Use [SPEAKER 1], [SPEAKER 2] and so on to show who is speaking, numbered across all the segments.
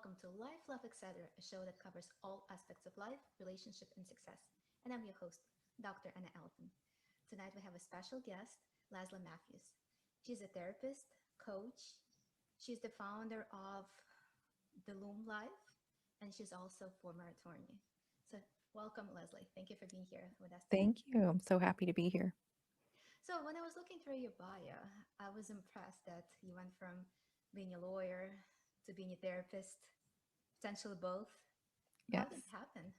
[SPEAKER 1] welcome to Life, Love, etc., a show that covers all aspects of life, relationship, and success. And I'm your host, Dr. Anna Elton. Tonight we have a special guest, Leslie Mathews. She's a therapist, coach. She's the founder of the LooM Life, and she's also a former attorney. So, welcome, Leslie. Thank you for being here with us tonight.
[SPEAKER 2] Thank you. I'm so happy to be here.
[SPEAKER 1] So, when I was looking through your bio, I was impressed that you went from being a lawyer to being a therapist, potentially both. How did
[SPEAKER 2] Yes.
[SPEAKER 1] it happen?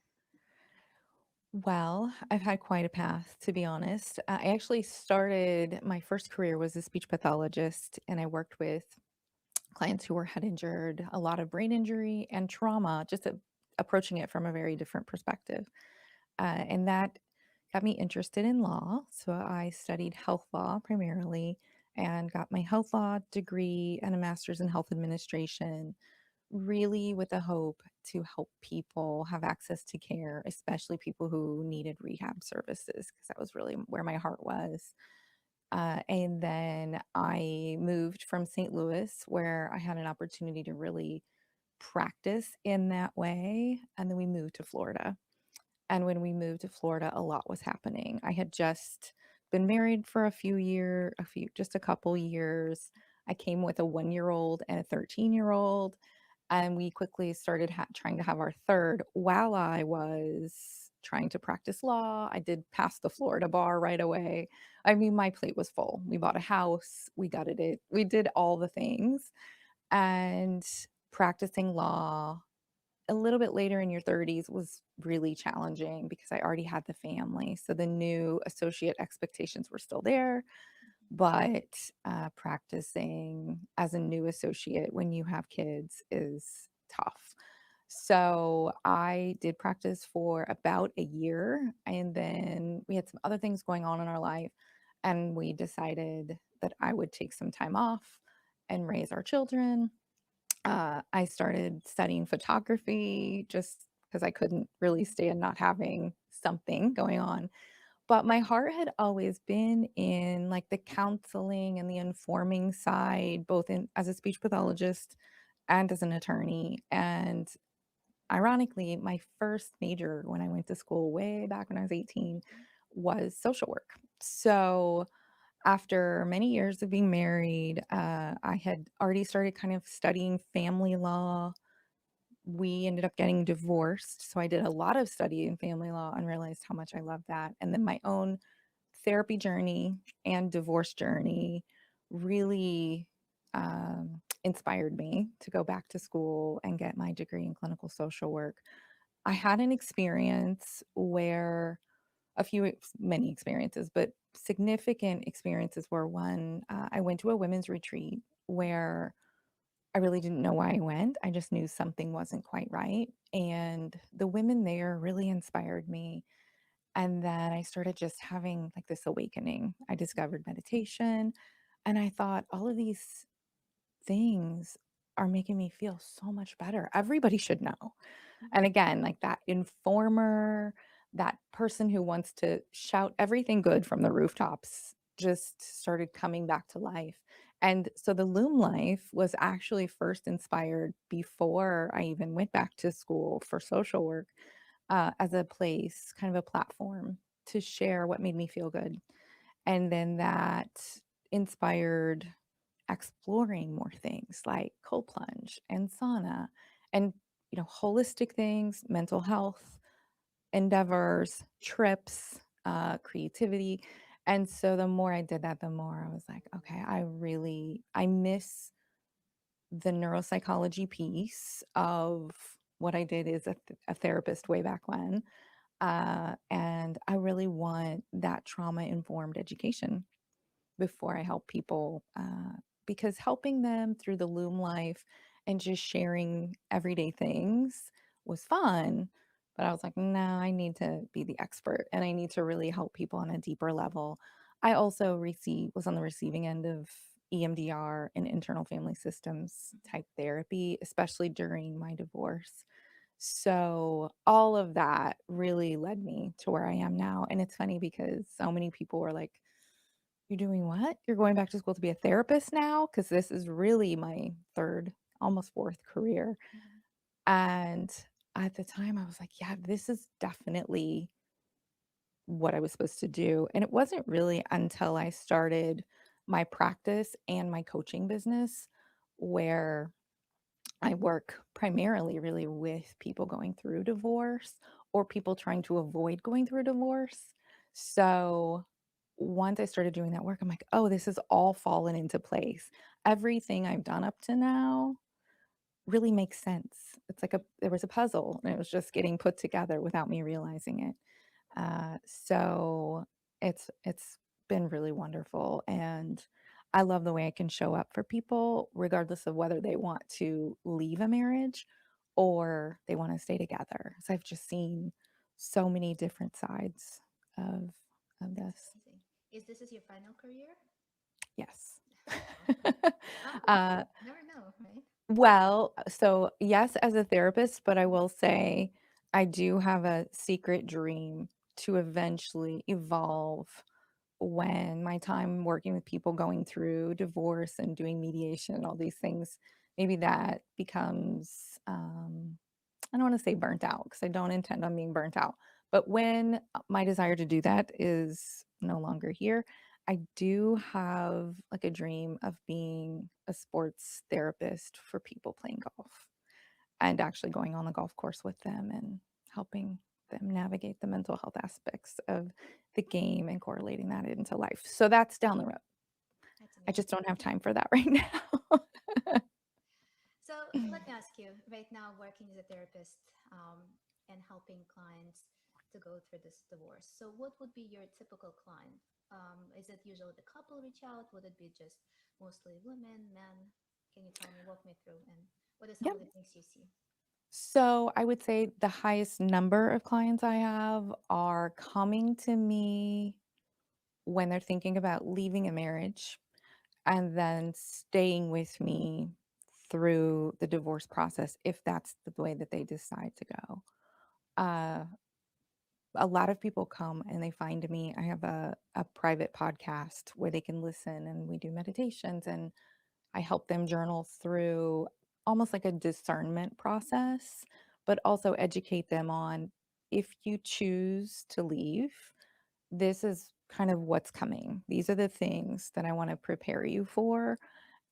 [SPEAKER 2] Well, I've had quite a path, to be honest. I actually started my first career was a speech pathologist, and I worked with clients who were head injured, a lot of brain injury and trauma, approaching it from a very different perspective. And that got me interested in law. So I studied health law primarily and got my health law degree and a master's in health administration really with the hope to help people have access to care, especially people who needed rehab services, because that was really where my heart was. And then I moved from St. Louis, where I had an opportunity to really practice in that way. And then we moved to Florida. And when we moved to Florida, a lot was happening. I had just been married for just a couple years. I came with a 1 year old and a 13-year old, and we quickly started trying to have our third while I was trying to practice law. I did pass the Florida bar right away. I mean, my plate was full. We bought a house, we gutted it, we did all the things. And practicing law a little bit later in your 30s was really challenging because I already had the family. So the new associate expectations were still there, but practicing as a new associate when you have kids is tough. So I did practice for about a year, and then we had some other things going on in our life, and we decided that I would take some time off and raise our children. I started studying photography just because I couldn't really stand not having something going on. But my heart had always been in like the counseling and the informing side, both in as a speech pathologist and as an attorney. And ironically, my first major when I went to school way back when I was 18 was social work. So after many years of being married, I had already started kind of studying family law. We ended up getting divorced. So I did a lot of study in family law and realized how much I loved that. And then my own therapy journey and divorce journey really inspired me to go back to school and get my degree in clinical social work. I had an experience where many experiences, but significant experiences were one, I went to a women's retreat where I really didn't know why I went. I just knew something wasn't quite right. And the women there really inspired me. And then I started just having like this awakening. I discovered meditation, and I thought all of these things are making me feel so much better. Everybody should know. And again, like that informer, that person who wants to shout everything good from the rooftops just started coming back to life. And so the LooM Life was actually first inspired before I even went back to school for social work, as a place, kind of a platform to share what made me feel good. And then that inspired exploring more things like cold plunge and sauna and holistic things, mental health endeavors, trips, creativity. And so the more I did that, the more I was like, okay, I miss the neuropsychology piece of what I did as a therapist way back when. And I really want that trauma informed education before I help people, because helping them through the LooM Life and just sharing everyday things was fun. But I was like, no, I need to be the expert and I need to really help people on a deeper level. I also was on the receiving end of EMDR and internal family systems type therapy, especially during my divorce. So all of that really led me to where I am now. And it's funny because so many people were like, "You're doing what? You're going back to school to be a therapist now?" Because this is really my third, almost fourth career. And at the time, I was like, yeah, this is definitely what I was supposed to do. And it wasn't really until I started my practice and my coaching business where I work primarily really with people going through divorce or people trying to avoid going through a divorce. So once I started doing that work, I'm like, oh, this has all fallen into place. Everything I've done up to now really makes sense. It's like there was a puzzle and it was just getting put together without me realizing it. So it's been really wonderful, and I love the way I can show up for people regardless of whether they want to leave a marriage or they want to stay together. So I've just seen so many different sides of of
[SPEAKER 1] That's
[SPEAKER 2] this.
[SPEAKER 1] amazing. Is this is your final career?
[SPEAKER 2] Yes.
[SPEAKER 1] Awesome. Could be.
[SPEAKER 2] uh,
[SPEAKER 1] Never know, right?
[SPEAKER 2] well, so yes, as a therapist, but I will say I do have a secret dream to eventually evolve when my time working with people going through divorce and doing mediation and all these things, maybe that becomes, I don't want to say burnt out because I don't intend on being burnt out. But when my desire to do that is no longer here, I do have like a dream of being a sports therapist for people playing golf and actually going on the golf course with them and helping them navigate the mental health aspects of the game and correlating that into life. So that's down the road.
[SPEAKER 1] That's
[SPEAKER 2] I just
[SPEAKER 1] amazing.
[SPEAKER 2] don't have time for that right now.
[SPEAKER 1] So let me ask you, right now working as a therapist and helping clients to go through this divorce. So what would be your typical client? Is it usually the couple reach out? Would it be just mostly women, men? Can you tell me, walk me through, and what are some
[SPEAKER 2] Yep.
[SPEAKER 1] of the things you see?
[SPEAKER 2] So I would say the highest number of clients I have are coming to me when they're thinking about leaving a marriage and then staying with me through the divorce process if that's the way that they decide to go. Uh, a lot of people come and they find me. I have a private podcast where they can listen and we do meditations and I help them journal through almost like a discernment process, but also educate them on if you choose to leave, this is kind of what's coming. These are the things that I want to prepare you for.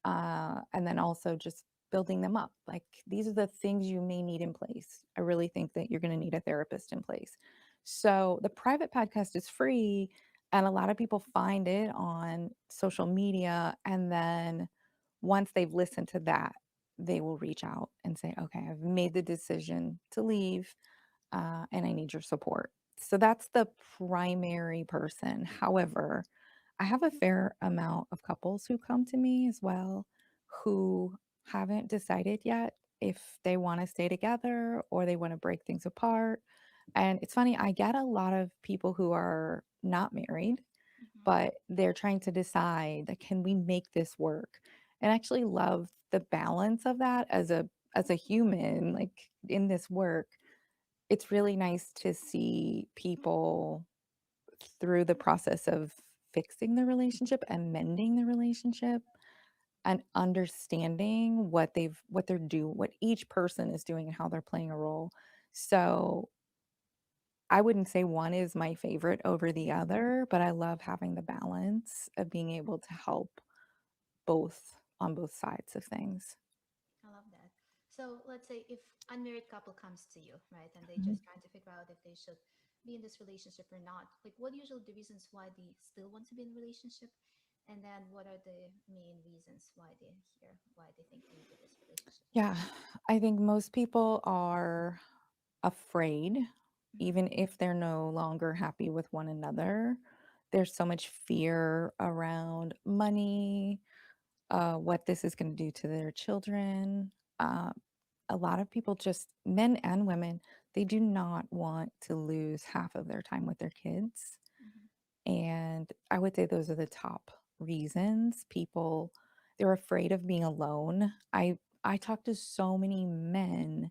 [SPEAKER 2] And then also just building them up. Like these are the things you may need in place. I really think that you're going to need a therapist in place. So the private podcast is free, and a lot of people find it on social media. And then once they've listened to that, they will reach out and say, okay, I've made the decision to leave and I need your support. So that's the primary person. However, I have a fair amount of couples who come to me as well who haven't decided yet if they want to stay together or they want to break things apart. And it's funny, I get a lot of people who are not married,
[SPEAKER 1] Mm-hmm.
[SPEAKER 2] but they're trying to decide that can we make this work? And I actually love the balance of that as a human, like in this work it's really nice to see people through the process of fixing the relationship and mending the relationship and understanding what each person is doing and how they're playing a role. So I wouldn't say one is my favorite over the other, but I love having the balance of being able to help both on both sides of things.
[SPEAKER 1] I love that. So let's say if unmarried couple comes to you, right, and they
[SPEAKER 2] Mhm.
[SPEAKER 1] just trying to figure out if they should be in this relationship or not. Like, what usually the reasons why they still want to be in a relationship, and then what are the main reasons why they're here, why they think they need this relationship?
[SPEAKER 2] Yeah, I think most people are afraid,
[SPEAKER 1] Mm-hmm.
[SPEAKER 2] even if they're no longer happy with one another. There's so much fear around money, what this is going to do to their children. Uh, a lot of people, just men and women, they do not want to lose half of their time with their kids.
[SPEAKER 1] Mm-hmm.
[SPEAKER 2] And I would say those are the top reasons people they're afraid of being alone. I talk to so many men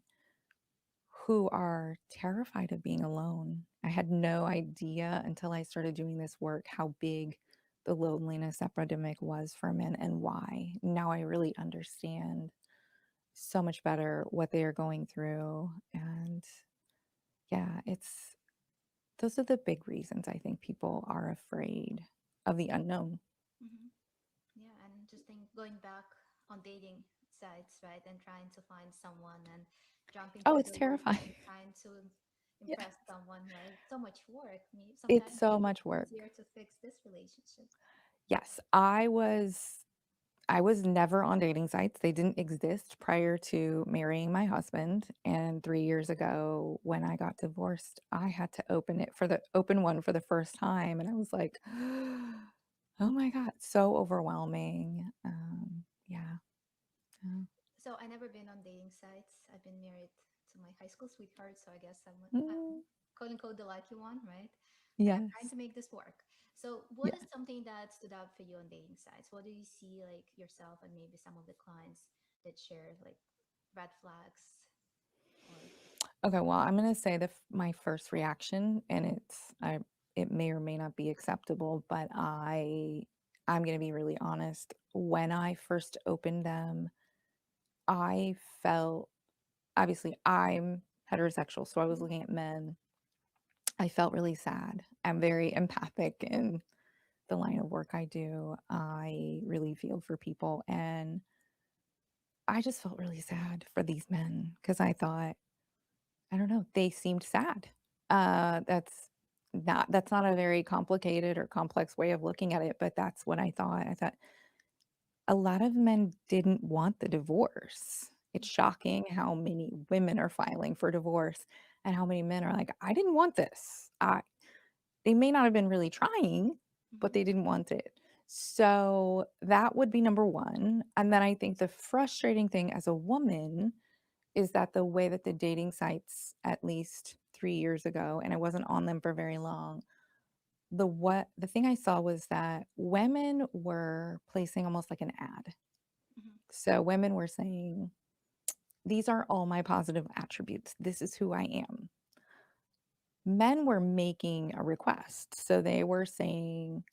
[SPEAKER 2] who are terrified of being alone. I had no idea until I started doing this work how big the loneliness epidemic was for men and why. Now I really understand so much better what they are going through. And yeah, it's those are the big reasons I think people are afraid of the unknown.
[SPEAKER 1] Hmm. Yeah, and just think going back on dating sites, right, and trying to find someone and jumping
[SPEAKER 2] Oh,
[SPEAKER 1] through
[SPEAKER 2] it's
[SPEAKER 1] the loops
[SPEAKER 2] terrifying.
[SPEAKER 1] and trying to
[SPEAKER 2] Yeah.
[SPEAKER 1] impress someone, right? So much work.
[SPEAKER 2] It's
[SPEAKER 1] Sometimes
[SPEAKER 2] so
[SPEAKER 1] maybe
[SPEAKER 2] much
[SPEAKER 1] it's
[SPEAKER 2] work.
[SPEAKER 1] easier to fix this relationship.
[SPEAKER 2] Yes, I was never on dating sites. They didn't exist prior to marrying my husband, and 3 years ago when I got divorced, I had to open one for the first time, and I was like, "Oh my god," so overwhelming. Yeah. Yeah.
[SPEAKER 1] So I never been on dating sites. I've been married to my high school sweetheart, so I guess I'm
[SPEAKER 2] Mm,
[SPEAKER 1] quote unquote the lucky one, right? And I'm trying
[SPEAKER 2] yes.
[SPEAKER 1] to make this work. So, what
[SPEAKER 2] Yeah.
[SPEAKER 1] is something that stood out for you on dating sites? What do you see, like yourself and maybe some of the clients that share like red flags or
[SPEAKER 2] Okay, well, I'm gonna say my first reaction, and it may or may not be acceptable, but I'm gonna be really honest. When I first opened them, I felt obviously I'm heterosexual, so I was
[SPEAKER 1] Mhm,
[SPEAKER 2] looking at men. I felt really sad. I'm very empathic in the line of work I do. I really feel for people, and I just felt really sad for these men because I thought I don't know, they seemed sad. That's not a very complicated or complex way of looking at it, but that's what I thought. I thought a lot of men didn't want the divorce. It's shocking how many women are filing for divorce and how many men are like, "I didn't want this." They may not have been really trying, but
[SPEAKER 1] mhm,
[SPEAKER 2] they didn't want it. So that would be number 1, and then I think the frustrating thing as a woman is that the way that the dating sites, at least 3 years ago, and I wasn't on them for very long, the thing I saw was that women were placing almost like an ad.
[SPEAKER 1] mhm,
[SPEAKER 2] So women were saying, "These are all my positive attributes. This is who I am." Men were making a request. So they were saying,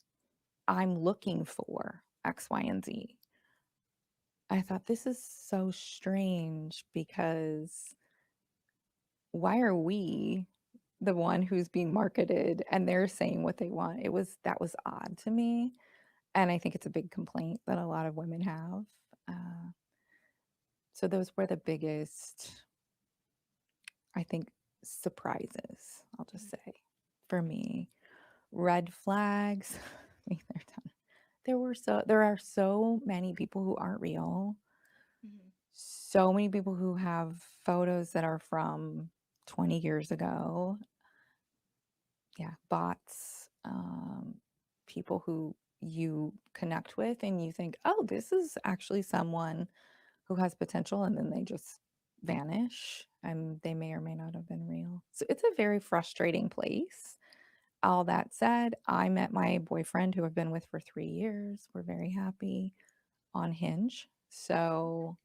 [SPEAKER 2] "I'm looking for X, Y, and Z." I thought this is so strange because why are we the one who's being marketed and they're saying what they want? That was odd to me, and I think it's a big complaint that a lot of women have. Uh, so those were the biggest, I think, surprises, I'll just
[SPEAKER 1] mhm,
[SPEAKER 2] say, for me. Red flags, I mean, there are so many people who aren't real,
[SPEAKER 1] mhm.
[SPEAKER 2] so many people who have photos that are from 20 years ago. Yeah, bots, people who you connect with and you think, "Oh, this is actually someone who has potential," and then they just vanish, and they may or may not have been real. So it's a very frustrating place. All that said, I met my boyfriend who I've been with for 3 years. We're very happy on Hinge. So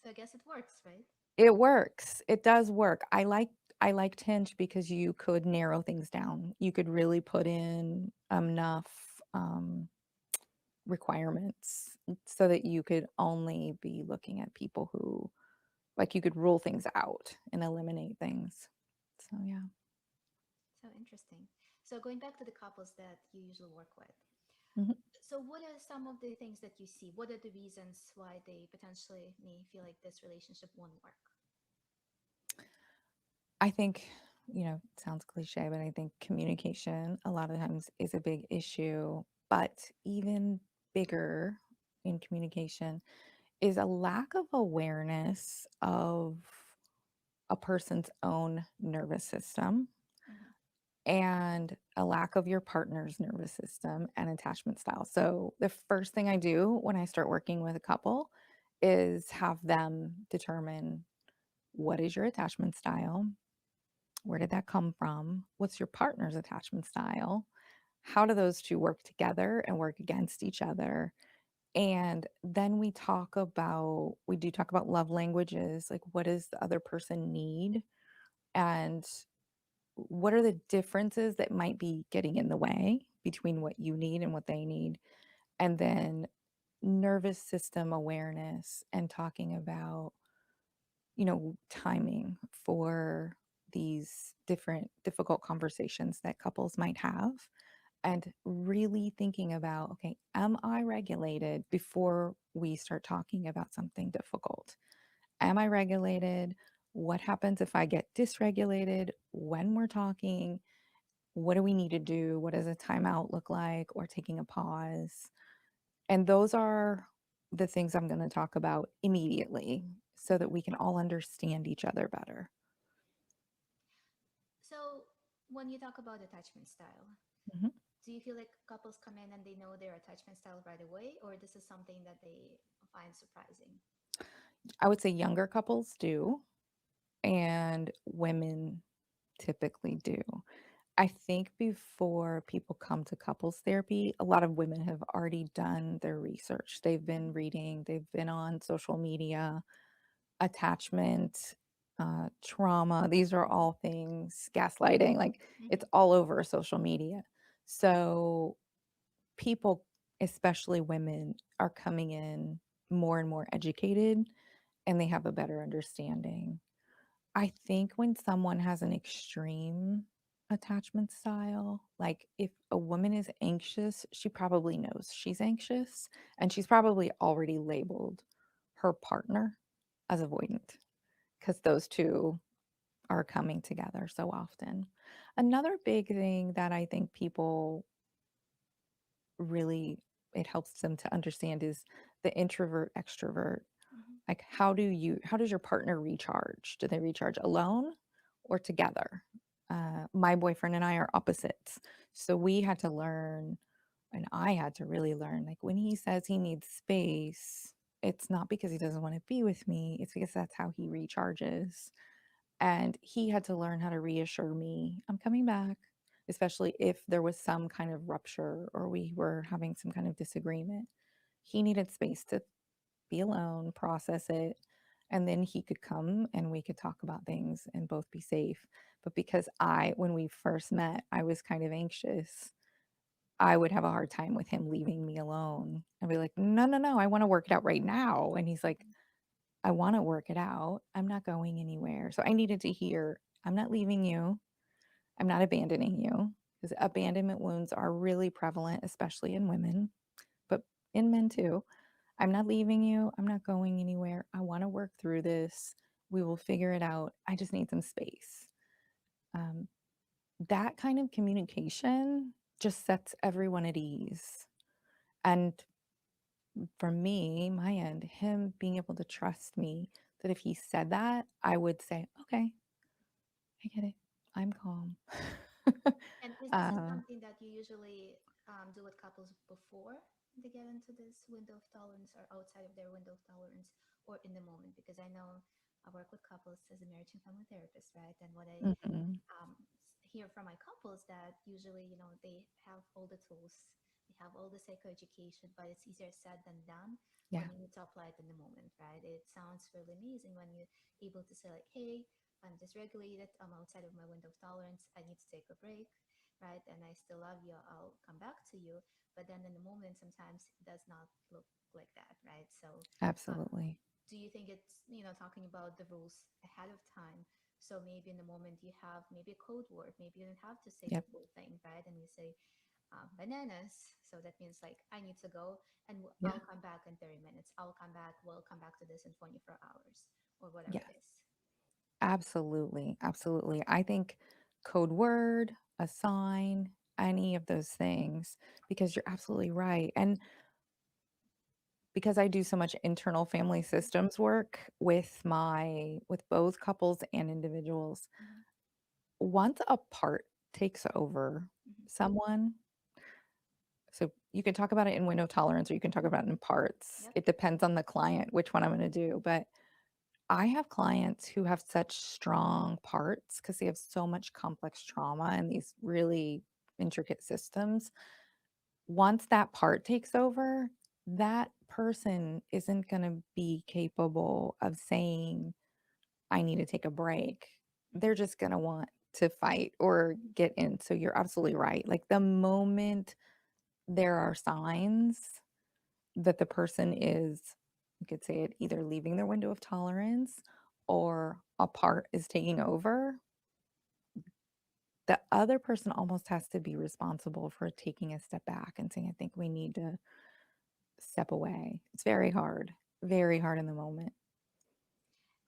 [SPEAKER 1] So I guess it works, right?
[SPEAKER 2] it works. It does work. I liked Hinge because you could narrow things down. You could really put in enough requirements so that you could only be looking at people who like you could rule things out and eliminate things. So yeah.
[SPEAKER 1] So interesting. So going back to the couples that you usually work with,
[SPEAKER 2] Mhm.
[SPEAKER 1] so what are some of the things that you see? What are the reasons why they potentially may feel like this relationship won't work?
[SPEAKER 2] I think, it sounds cliche, but I think communication a lot of times is a big issue. But even bigger in communication is a lack of awareness of a person's own nervous system
[SPEAKER 1] Hmm.
[SPEAKER 2] and a lack of your partner's nervous system and attachment style. So, the first thing I do when I start working with a couple is have them determine what is your attachment style? Where did that come from? What's your partner's attachment style? How do those two work together and work against each other? And then we do talk about love languages, like what does the other person need? And what are the differences that might be getting in the way between what you need and what they need? And then nervous system awareness and talking about, timing for these different difficult conversations that couples might have, and really thinking about, okay, am I regulated before we start talking about something difficult? Am I regulated? What happens if I get dysregulated when we're talking? What do we need to do? What does a timeout look like, or taking a pause? And those are the things I'm going to talk about immediately so that we can all understand each other better.
[SPEAKER 1] So, when you talk about attachment style,
[SPEAKER 2] Mhm.
[SPEAKER 1] do you feel like couples come in and they know their attachment style right away, or this is something that they find surprising?
[SPEAKER 2] I would say younger couples do, and women typically do. I think before people come to couples therapy, a lot of women have already done their research. They've been
[SPEAKER 1] Mm-hmm.
[SPEAKER 2] reading, they've been on social media, attachment, trauma. These are all things, gaslighting, like it's
[SPEAKER 1] Mm-hmm.
[SPEAKER 2] all over social media. So people, especially women, are coming in more and more educated, and they have a better understanding. I think when someone has an extreme attachment style, like if a woman is anxious, she probably knows she's anxious, and she's probably already labeled her partner as avoidant because those two are coming together so often. Another big thing that I think people really, it helps them to understand is the introvert extrovert.
[SPEAKER 1] Mm-hmm.
[SPEAKER 2] Like, how does your partner recharge? Do they recharge alone or together? My boyfriend and I are opposites. So we had to learn, and I had to really learn, like when he says he needs space, it's not because he doesn't want to be with me, it's because that's how he recharges. And he had to learn how to reassure me, I'm coming back, especially if there was some kind of rupture or we were having some kind of disagreement. He needed space to be alone, process it, and then he could come and we could talk about things and both be safe. But because when we first met, I was kind of anxious, I would have a hard time with him leaving me alone. I'd be like, no, no, no, I want to work it out right now. And he's like, I want to work it out. I'm not going anywhere. So I needed to hear, I'm not leaving you. I'm not abandoning you. Because abandonment wounds are really prevalent, especially in women, but in men too. I'm not leaving you. I'm not going anywhere. I want to work through this. We will figure it out. I just need some space. Um, that kind of communication just sets everyone at ease. And for me, my end, him being able to trust me that if he said that, I would say, okay, I get it. I'm calm.
[SPEAKER 1] And is this is
[SPEAKER 2] uh,
[SPEAKER 1] something that you usually do with couples before they get into this window of tolerance, or outside of their window of tolerance, or in the moment? Because I know I work with couples as a marriage and family therapist, right? And what I
[SPEAKER 2] mhm.
[SPEAKER 1] hear from my couples that usually, they have all the tools, they have all the psychoeducation, but it's easier said than done when
[SPEAKER 2] Yeah,
[SPEAKER 1] you need to apply it in the moment, right? It sounds really amazing when you're able to say like, hey, I'm dysregulated, I'm outside of my window of tolerance, I need to take a break, right? And I still love you, I'll come back to you. But then in the moment, sometimes it does not look like that, right? So um,
[SPEAKER 2] absolutely.
[SPEAKER 1] do you think it's, talking about the rules ahead of time? So maybe in the moment you have maybe a code word, maybe you don't have to say the
[SPEAKER 2] Yep.
[SPEAKER 1] full thing, right? And you say bananas. So that means like, I need to go, and
[SPEAKER 2] Yeah.
[SPEAKER 1] I'll come back in 30 minutes. I'll come back. We'll come back to this in 24 hours or whatever
[SPEAKER 2] Yeah.
[SPEAKER 1] it is.
[SPEAKER 2] Absolutely. Absolutely. I think code word, a sign, any of those things, because you're absolutely right. And because I do so much internal family
[SPEAKER 1] Mm-hmm.
[SPEAKER 2] systems work with both couples and individuals,
[SPEAKER 1] Mm-hmm.
[SPEAKER 2] once a part takes over
[SPEAKER 1] Mm-hmm.
[SPEAKER 2] someone, so you can talk about it in window tolerance or you can talk
[SPEAKER 1] Mm-hmm.
[SPEAKER 2] about it in parts.
[SPEAKER 1] Yep.
[SPEAKER 2] It depends on the client which one I'm going to do, but I have clients who have such strong parts because they have so much complex trauma and these really intricate systems. Once that part takes over, that person isn't going to be capable of saying, I need to take a break. They're
[SPEAKER 1] Mm-hmm.
[SPEAKER 2] just going to want to fight or get in. So you're absolutely right. Like the moment there are signs, that the person is, you could say it, either leaving their window of tolerance or a part is taking over, the other person almost has to be responsible for taking a step back and saying, I think we need to step away. It's very hard in the moment.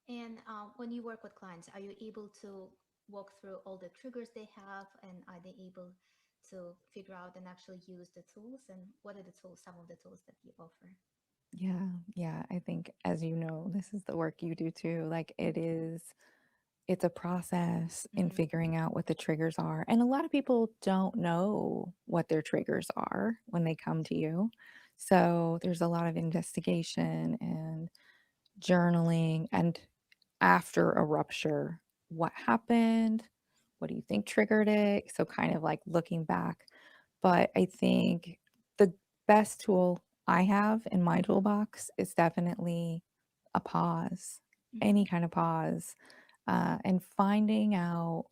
[SPEAKER 1] And when you work with clients, are you able to walk through all the triggers they have, and are they able to figure out and actually use the tools? And what are the tools, some of the tools that you offer?
[SPEAKER 2] Yeah, yeah. I think, as you know, this is the work you do too. Like it's a process in
[SPEAKER 1] Mm-hmm.
[SPEAKER 2] figuring out what the triggers are. And a lot of people don't know what their triggers are when they come to you. So there's a lot of investigation and journaling. And after a rupture, what happened? What do you think triggered it? So, kind of like looking back. But I think the best tool I have in my toolbox is definitely a pause,
[SPEAKER 1] Mm-hmm.
[SPEAKER 2] any kind of pause, and finding out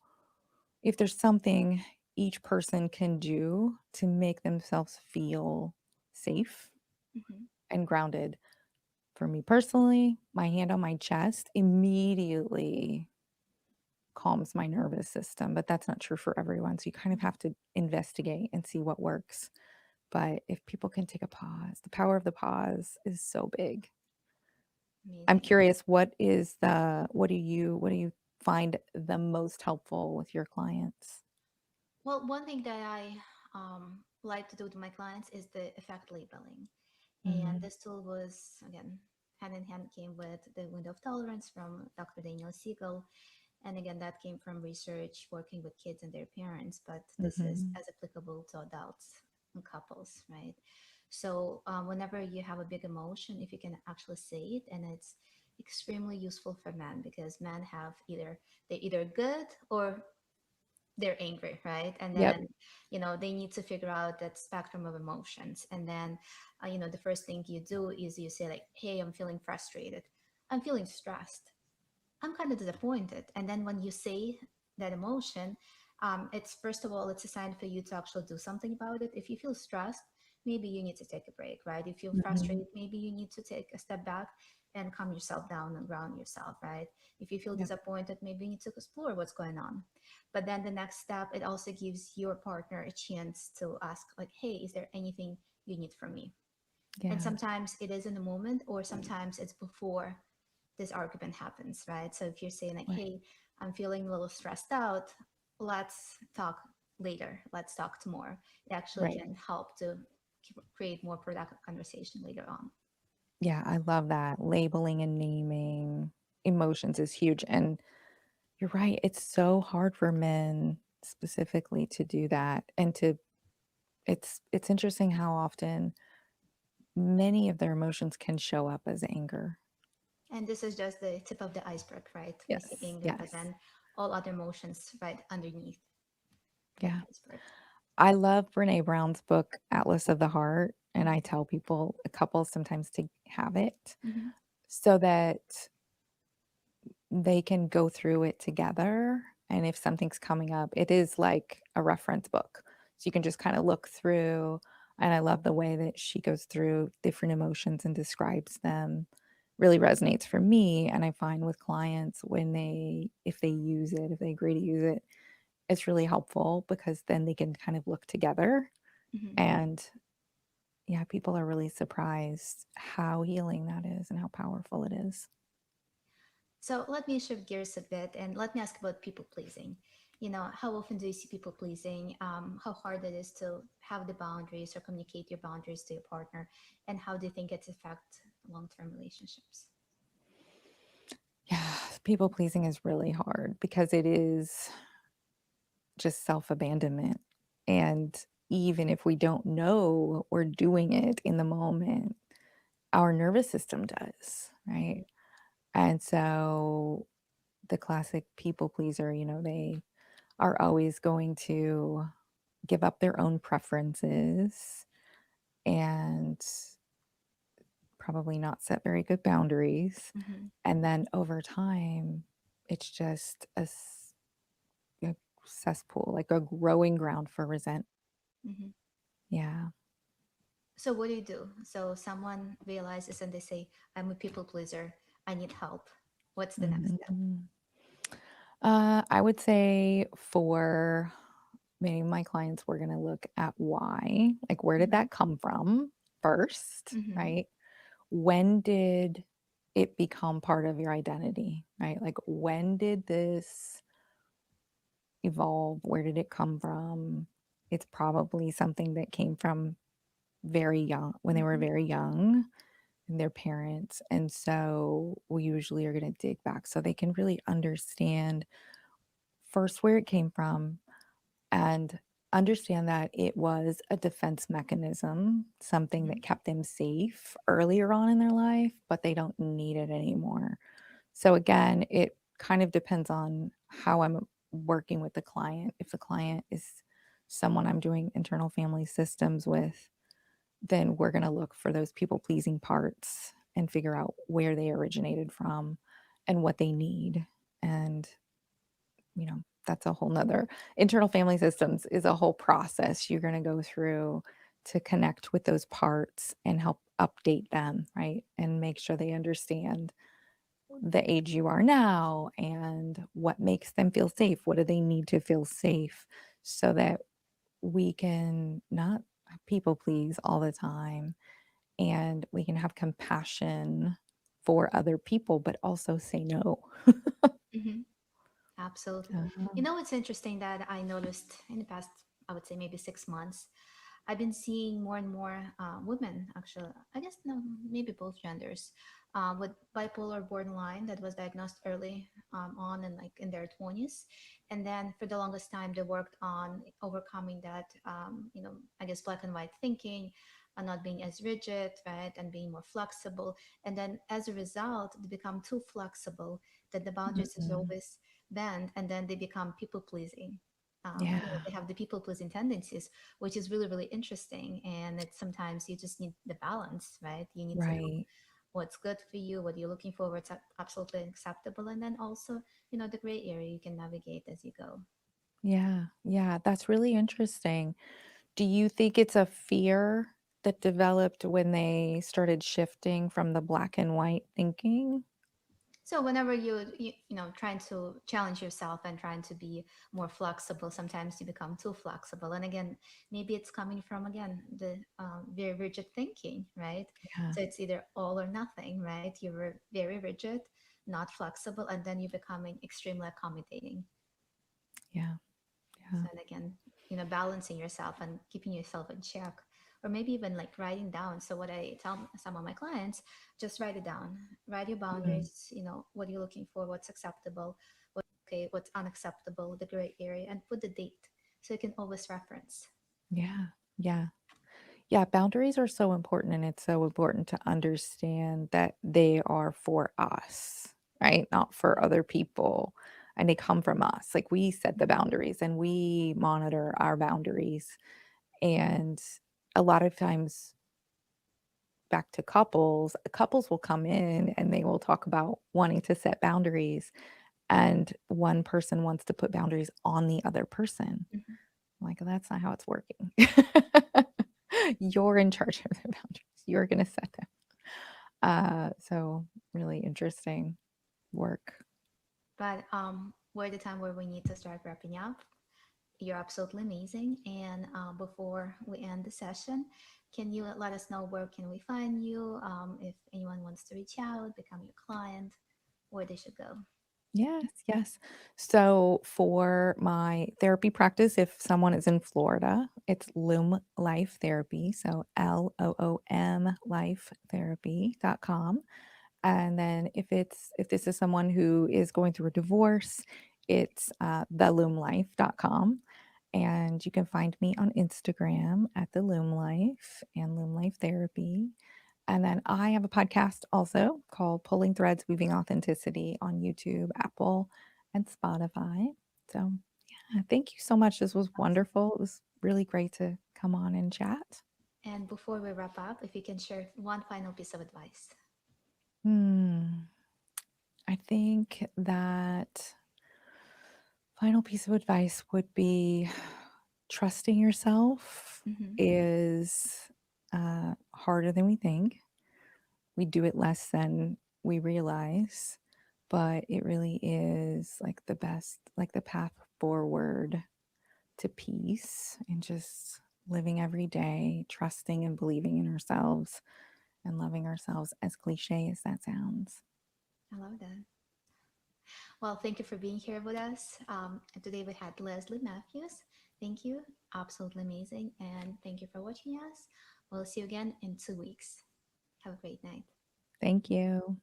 [SPEAKER 2] if there's something each person can do to make themselves feel safe
[SPEAKER 1] Mm-hmm.
[SPEAKER 2] and grounded. For me personally, my hand on my chest immediately calms my nervous system, but that's not true for everyone. So you kind of have to investigate and see what works. But if people can take a pause, the power of the pause is so big. I'm
[SPEAKER 1] Amazing.
[SPEAKER 2] curious, what do you find the most helpful with your clients?
[SPEAKER 1] Well, one thing that I like to do with my clients is the effect labeling. And
[SPEAKER 2] Mhm,
[SPEAKER 1] this tool was, again, hand in hand came with the window of tolerance from Dr. Daniel Siegel. And again, that came from research working with kids and their parents, but this is
[SPEAKER 2] mhm.
[SPEAKER 1] as applicable to adults and couples, right? So whenever you have a big emotion, if you can actually say it, and it's extremely useful for men because men have they're either good or they're angry, right? And
[SPEAKER 2] Yep,
[SPEAKER 1] then they need to figure out that spectrum of emotions. And then the first thing you do is you say like, hey, I'm feeling frustrated, I'm feeling stressed, I'm kind of disappointed. And then when you say that emotion, it's first of all, it's a sign for you to actually do something about it. If you feel stressed, maybe you need to take a break, right? If you feel
[SPEAKER 2] mhm,
[SPEAKER 1] frustrated, maybe you need to take a step back and calm yourself down and ground yourself, right? If you feel
[SPEAKER 2] yep,
[SPEAKER 1] disappointed, maybe you need to explore what's going on. But then the next step, it also gives your partner a chance to ask, like, hey, is there anything you need from me? And
[SPEAKER 2] yeah,
[SPEAKER 1] sometimes it is in the moment, or sometimes it's before this argument happens, right? So if you're saying like,
[SPEAKER 2] right,
[SPEAKER 1] hey, I'm feeling a little stressed out, let's talk later, let's talk tomorrow. It actually
[SPEAKER 2] right.
[SPEAKER 1] can help to create more productive conversation later on.
[SPEAKER 2] Yeah, I love that. Labeling and naming emotions is huge, and you're right, it's so hard for men specifically to do that, and to it's interesting how often many of their emotions can show up as anger.
[SPEAKER 1] And this is just the tip of the iceberg, right? We see
[SPEAKER 2] Yes,
[SPEAKER 1] anger, but
[SPEAKER 2] yes.
[SPEAKER 1] then all other emotions right underneath that
[SPEAKER 2] Yeah.
[SPEAKER 1] iceberg.
[SPEAKER 2] I love Brené Brown's book, Atlas of the Heart, and I
[SPEAKER 1] Mm-hmm.
[SPEAKER 2] tell people, couples sometimes to have it
[SPEAKER 1] Mm-hmm.
[SPEAKER 2] so that they can go through it together, and if something's coming up, it is like a reference book. So you can just kinda look through, and I love the way that she goes through different emotions and describes them. Really resonates for me, and I find with clients when if they use it, if they agree to use it, it's really helpful because then they can kind of look together,
[SPEAKER 1] Mm-hmm.
[SPEAKER 2] and yeah, people are really surprised how healing that is and how powerful it is.
[SPEAKER 1] So let me shift gears a bit and let me ask about people pleasing. How often do you see people pleasing? How hard it is to have the boundaries or communicate your boundaries to your partner, and how do you think it's affect long-term relationships?
[SPEAKER 2] Yeah, people pleasing is really hard because it is just self-abandonment, and even if we don't know we're doing it in the moment, our nervous system does,
[SPEAKER 1] Mm-hmm.
[SPEAKER 2] right? And so the classic people pleaser, they are always going to give up their own preferences and probably not set very good boundaries.
[SPEAKER 1] Mm-hmm.
[SPEAKER 2] And then over time, it's just a cesspool, like a growing ground for resent.
[SPEAKER 1] Mm-hmm.
[SPEAKER 2] Yeah.
[SPEAKER 1] So what do you do? So someone realizes and they say, I'm a people pleaser. I need help. What's the next step?
[SPEAKER 2] Mhm. I would say for many of my clients, we're going to look at why, like, where did
[SPEAKER 1] Mm-hmm.
[SPEAKER 2] that come from first,
[SPEAKER 1] Mm-hmm.
[SPEAKER 2] right? When did it become part of your identity, right? Like, when did this evolve? Where did it come from? It's probably something that came from very young, when they were
[SPEAKER 1] Mm-hmm.
[SPEAKER 2] very young, and their parents. And so we usually are going to dig back so they can really understand first where it came from and understand that it was a defense mechanism, something
[SPEAKER 1] Mm-hmm.
[SPEAKER 2] that kept them safe earlier on in their life, but they don't need it anymore. So again, it kind of depends on how I'm working with the client. If the client is someone I'm doing internal family systems with, then we're going to look for those people pleasing parts and figure out where they originated from and what they need. And that's a whole nother internal family systems is a whole process you're going to go through to connect with those parts and help update them, right? And make sure they understand the age you are now and what makes them feel safe. What do they need to feel safe so that we can not people please all the time and we can have compassion for other people, but also say no.
[SPEAKER 1] Mm-hmm. Absolutely.
[SPEAKER 2] Uh,
[SPEAKER 1] You know, it's interesting that I noticed in the past, I would say maybe 6 months, I've been seeing more and more women, actually, I guess no, maybe both genders, with bipolar borderline that was diagnosed early on and like in their 20s. And then for the longest time, they worked on overcoming that, I guess black and white thinking, not being as rigid, right, and being more flexible. And then as a result, they become too flexible that the boundaries is
[SPEAKER 2] mhm.
[SPEAKER 1] always bent, and then they become people pleasing.
[SPEAKER 2] Yeah,
[SPEAKER 1] They have the people pleasing tendencies, which is really really interesting. And it's sometimes you just need the balance, right? You need to know
[SPEAKER 2] right.
[SPEAKER 1] what's good for you, what you're looking for, what's absolutely acceptable, and then also the gray area you can navigate as you go.
[SPEAKER 2] Yeah, yeah, that's really interesting. Do you think it's a fear that developed when they started shifting from the black and white thinking?
[SPEAKER 1] So whenever you trying to challenge yourself and trying to be more flexible, sometimes you become too flexible. And again, maybe it's coming from again the very rigid thinking, right?
[SPEAKER 2] Yeah,
[SPEAKER 1] So it's either all or nothing, right? You're very rigid, not flexible, and then you're becoming extremely accommodating.
[SPEAKER 2] yeah, yeah,
[SPEAKER 1] So and again, balancing yourself and keeping yourself in check, or maybe even like writing down. So what I tell some of my clients, just write it down. Write your
[SPEAKER 2] mhm,
[SPEAKER 1] boundaries. What you're looking for, what's acceptable, what's okay, what's unacceptable, the gray area, and put the date so you can always reference.
[SPEAKER 2] yeah, yeah. Yeah, boundaries are so important, and it's so important to understand that they are for us, right? Not for other people, and they come from us. Like, we set the boundaries, and we monitor our boundaries, and a lot of times back to couples will come in and they will talk about wanting to set boundaries, and one person wants to put boundaries on the other person.
[SPEAKER 1] Mhm.
[SPEAKER 2] I'm like, that's not how it's working. You're in charge of the boundaries. You're going to set them. So really interesting work.
[SPEAKER 1] But we're at the time where we need to start wrapping up. You're absolutely amazing. And before we end the session, can you let us know where can we find you? If anyone wants to reach out, become your client, where they should go.
[SPEAKER 2] Yes, yes. So for my therapy practice, if someone is in Florida, it's LooM Life Therapy. So LOOM lifetherapy.com. And then if this is someone who is going through a divorce, it's theloomlife.com. And you can find me on Instagram at the Loom Life and Loom Life Therapy. And then I have a podcast also called Pulling Threads Weaving Authenticity on YouTube, Apple, and Spotify. So, yeah, thank you so much. This was wonderful. It was really great to come on and chat.
[SPEAKER 1] And before we wrap up, if you can share one final piece of advice.
[SPEAKER 2] Hmm. I think that final piece of advice would be trusting yourself
[SPEAKER 1] Mm-hmm.
[SPEAKER 2] is harder than we think. We do it less than we realize, but it really is like the best, like the path forward to peace and just living every day, trusting and believing in ourselves and loving ourselves, as cliche as that sounds.
[SPEAKER 1] I love that. Well, thank you for being here with us. Today we had Leslie Mathews. Thank you. Absolutely amazing. And thank you for watching us. We'll see you again in 2 weeks. Have a great night.
[SPEAKER 2] Thank you.